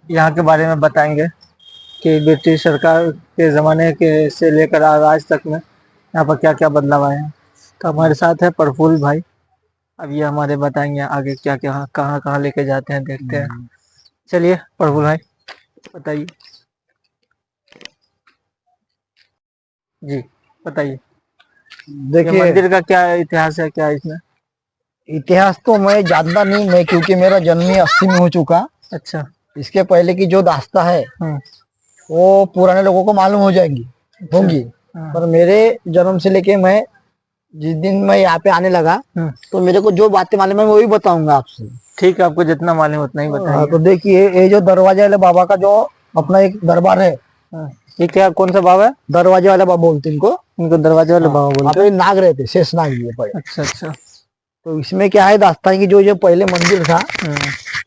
यहाँ के बारे में बताएंगे कि ब्रिटिश सरकार के ज़माने के से लेकर आज तक में यहाँ पर क्या क्या बदलाव आए हैं। तो हमारे साथ है प्रफुल्ल भाई। अब ये हमारे बताएंगे आगे क्या क्या कहाँ कहाँ लेके जाते हैं, देखते हैं। चलिए प्रफुल्ल भाई बताइए। जी बताइए, ये देखिए, मंदिर का क्या इतिहास है, क्या इसमें? इतिहास तो मैं जानता नहीं मैं, क्योंकि मेरा जन्म ही 80 में हो चुका। अच्छा। इसके पहले की जो दास्ता है हम्म। वो पुराने लोगों को मालूम हो जाएंगी अच्छा। होंगी। हाँ। पर मेरे जन्म से लेके मैं जिस दिन मैं यहाँ पे आने लगा, तो मेरे को जो बातें मालूम है मैं वही बताऊंगा आपसे। ठीक है, आपको जितना मालूम उतना ही हाँ, बताइए। तो देखिए, ये जो दरवाजे वाले बाबा का जो अपना एक दरबार है, हाँ। ये क्या, कौन सा बाबा है? दरवाजे वाले बाबा बोलते हैं इनको। इनको दरवाजे वाले हाँ, बाबा वहाँ बोलते पे हैं। नाग रहते, शेष नाग जी पड़े। अच्छा अच्छा। तो इसमें क्या है, दास्तान की जो ये पहले मंदिर था,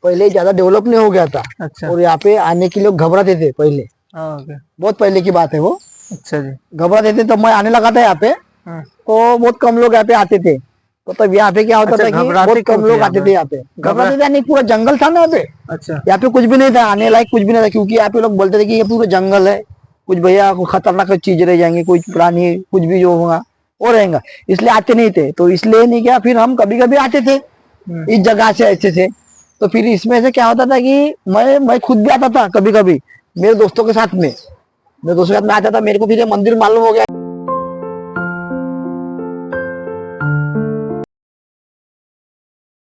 पहले ज्यादा डेवलप नहीं हो गया था। अच्छा। और यहाँ पे आने के लोग घबराते थे पहले, हाँ, ओके। बहुत पहले की बात है वो। अच्छा जी। घबराते थे, तब मैं आने लगा था यहाँ पे, हाँ। तो बहुत कम लोग यहाँ पे आते थे। तो तब यहाँ पे क्या होता अच्छा, था कि घबराते बहुत क्यों कम थे लोग यहाँ आते पे? थे यहाँ पे। घबरा घबराते थे नहीं, पूरा जंगल था ना यहाँ पे। अच्छा। यहाँ पे कुछ भी नहीं था, आने लायक कुछ भी नहीं था, क्योंकि यहाँ पे लोग बोलते थे कि ये पूरा जंगल है, कुछ भैया को खतरनाक चीज रह जाएंगे, कुछ प्राणी कुछ भी जो होगा वो रहेगा, इसलिए आते नहीं थे। तो इसलिए नहीं क्या, फिर हम कभी कभी आते थे इस जगह से ऐसे से। तो फिर इसमें से क्या होता था कि मैं खुद भी आता था कभी कभी मेरे दोस्तों के साथ में। मेरे दोस्तों के साथ में आता था, मेरे को फिर ये मंदिर मालूम हो गया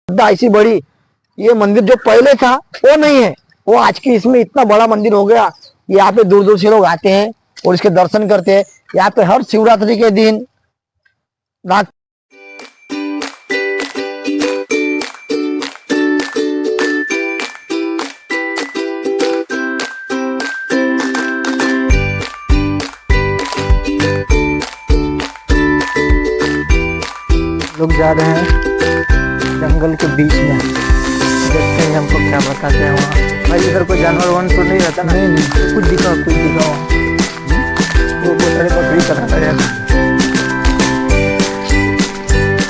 ऐसी बड़ी। ये मंदिर जो पहले था वो नहीं है, वो आज की इसमें इतना बड़ा मंदिर हो गया। यहाँ पे दूर दूर से लोग आते हैं और इसके दर्शन करते हैं। यहाँ पे हर शिवरात्रि के दिन रात लोग जा रहे हैं जंगल के बीच में, देखते हैं हमको क्या बताते हैं वहाँ। भाई इधर कोई जानवर वन तो नहीं रहता ना? नहीं, कुछ दिखाओ कुछ दिखाओ। वो बोल रहे बकरी चला रहे हैं।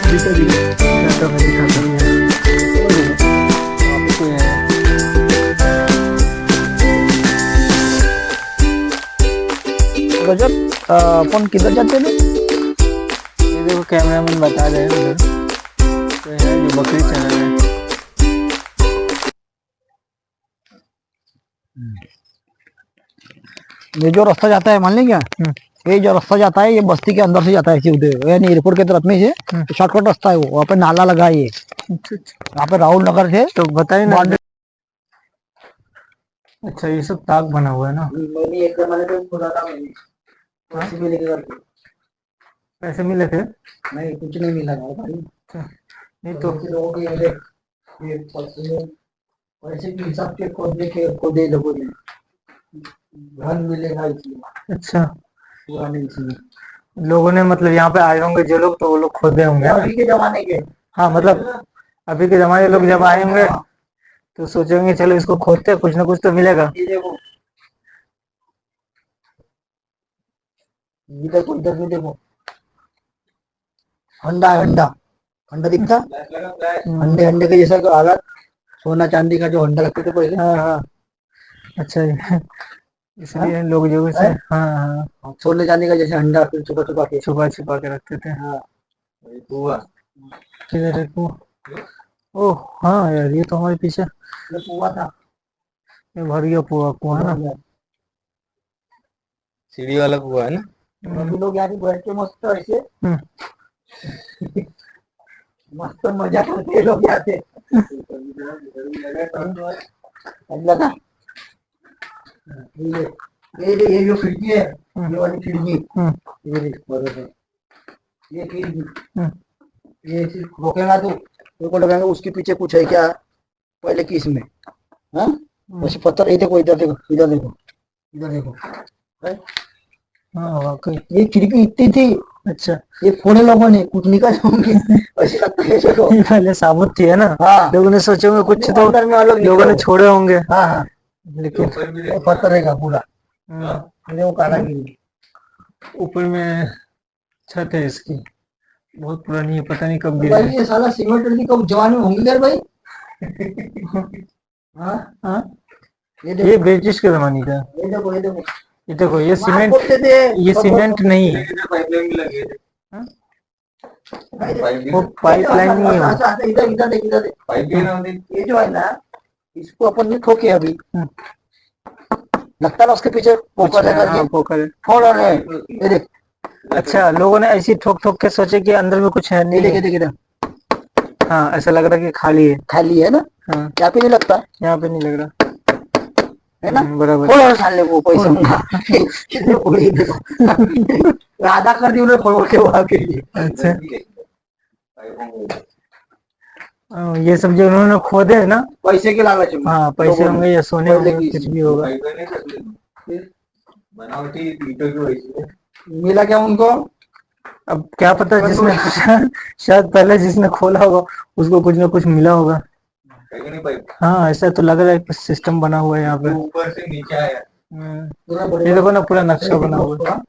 दिखा क्या तो मैं दिखाता हूँ यार। वहाँ पे कोई है? गजब, अपन किधर जाते हैं? ये देखो कैमरामैन बता रहे हैं उधर तो है जो बकरी चला रहे हैं। ये जो रास्ता जाता है, मान लें क्या, ये जो रास्ता जाता है ये बस्ती के अंदर से जाता है सीधे, यानी एयरपोर्ट की तरफ में से शॉर्टकट रास्ता है वो। वहाँ पे नाला लगा है ये, अच्छा अच्छा। यहाँ पे राहुल नगर से तो बताइए ना। बाउंड्री। अच्छा, ये सब ताक बना हुआ है ना? मैंने एक जमाने पे खोला था मैंने, पैसे भी लेके करके। पैसे मिले थे? नहीं, कुछ नहीं मिला था भाई। अच्छा, नहीं तो ऐसे लोगों के ये पैसे के हिसाब से खोदने के खोदे लोगों ने, धन मिलेगा इसलिए। अच्छा, पूरा नहीं इसलिए, लोगों ने मतलब यहाँ पे आए होंगे जो लोग, तो वो लोग खोदे होंगे ना? अभी के जमाने के। हाँ मतलब अभी के जमाने लोग जब आए होंगे तो सोचेंगे चलो इसको खोदते हैं, कुछ ना कुछ तो मिलेगा। ये देखो, इधर को, इधर भी देखो, अंडा है, अंडा अंडा दिखता, अंडे अंडे के जैसा आगा, सोना चांदी का जो अंडा रखते थे पहले। हाँ हाँ। अच्छा इसलिए लोग जो है हाँ हाँ सोने चांदी का जैसे अंडा फिर छुपा छुपा के। छुपा छुपा के रखते थे। हाँ, किधर है कुआं? ओह हाँ यार, ये तो हमारे पीछे ये कुआं था। ये भर गया पूरा कुआं ना। सीढ़ी वाला कुआं है ना। अभी लोग यहाँ पे बैठ के मस्त ऐसे मस्त मजा करते हैं लोग यहाँ पे। समझा था? ये जो खिड़की है, ये वाली खिड़की, ये देख, बरोबर, ये खिड़की, ये सिर्फ रोकेगा तो को लगाएंगे उसके पीछे कुछ है क्या पहले की इसमें। हाँ, वैसे पत्थर, ये देखो, इधर देखो, इधर देखो, इधर देखो, हाँ वाकई। ये खिड़की इतनी थी। अच्छा, ये फोड़े लोगों ने कुछ निकाले होंगे ऐसे लगता है देखो। ये पहले साबुत थी है ना? हाँ, लोगों ने सोचे होंगे कुछ तो अंदर में अलग लोगों ने छोड़े होंगे। हाँ हाँ, लेकिन ये पत्थर रहेगा पूरा, वो कारागिरी। ऊपर में छत है इसकी, बहुत पुरानी है, पता नहीं कब गिरी भाई है। ये साला सीमेंट की कब जवानी होंगी यार भाई। हाँ हाँ ये ब्रिटिश के जमाने का। ये देखो ये देखो ये देखो ये मार सीमेंट, बोलते थे ये सीमेंट नहीं है। पाइपलाइन भी लगे थे। हाँ? पाइप वो पाइपलाइन नहीं है वो। अच्छा, अच्छा, इधर इधर देख इधर देख। पाइप भी ना ये जो है ना इसको अपन ने ठोके अभी, हम्म। लगता है ना उसके पीछे पोकर है हाँ करके पोखर है। फोड़ रहे हैं। ये देख अच्छा, लोगों ने ऐसी ठोक ठोक के सोचे कि अंदर में कुछ है ये नहीं देख है। ये देख इधर हाँ, ऐसा लग रहा है कि खाली है। खाली है ना, हाँ, यहाँ पे नहीं लगता यहाँ पे नहीं लग रहा। है ना। बराबर। फोड़ और साले वो पैसा उनका कितने फोड़े देखो आधा कर दिया उन्होंने फोड़ के वहां के लिए। अच्छा, ये सब जो उन्होंने खोदे है ना, पैसे के लालच में हाँ पैसे लोगों ने। होंगे या सोने पहले होंगे, की कुछ भी होगा। बनावटी ईंटों की वजह से मिला क्या उनको। अब क्या पता जिसने शायद पहले जिसने खोला होगा उसको कुछ ना कुछ मिला होगा। है नहीं पाइप। हाँ, ऐसा तो लग रहा है कुछ सिस्टम बना हुआ है यहाँ पे। वो ऊपर से नीचे आया। ये देखो ना, पूरा नक्शा बना हुआ है।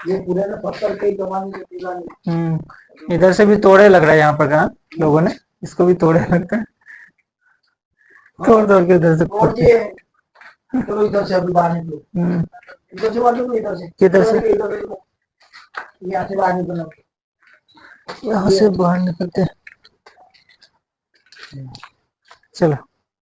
ये पूरे ना पत्थर के जमाने के पुराने। इधर से भी तोड़े लग रहा है यहाँ पर, कहा लोगों ने इसको भी तोड़े लगता है। तोड़ तोड़ के इधर से और खोदते। ये चलो इधर से अभी बाहर निकलो, हम्म, इधर से बाहर निकलो, इधर से किधर से? इधर से यहाँ से बाहर निकलो। यहाँ से बाहर निकलते हैं। चलो।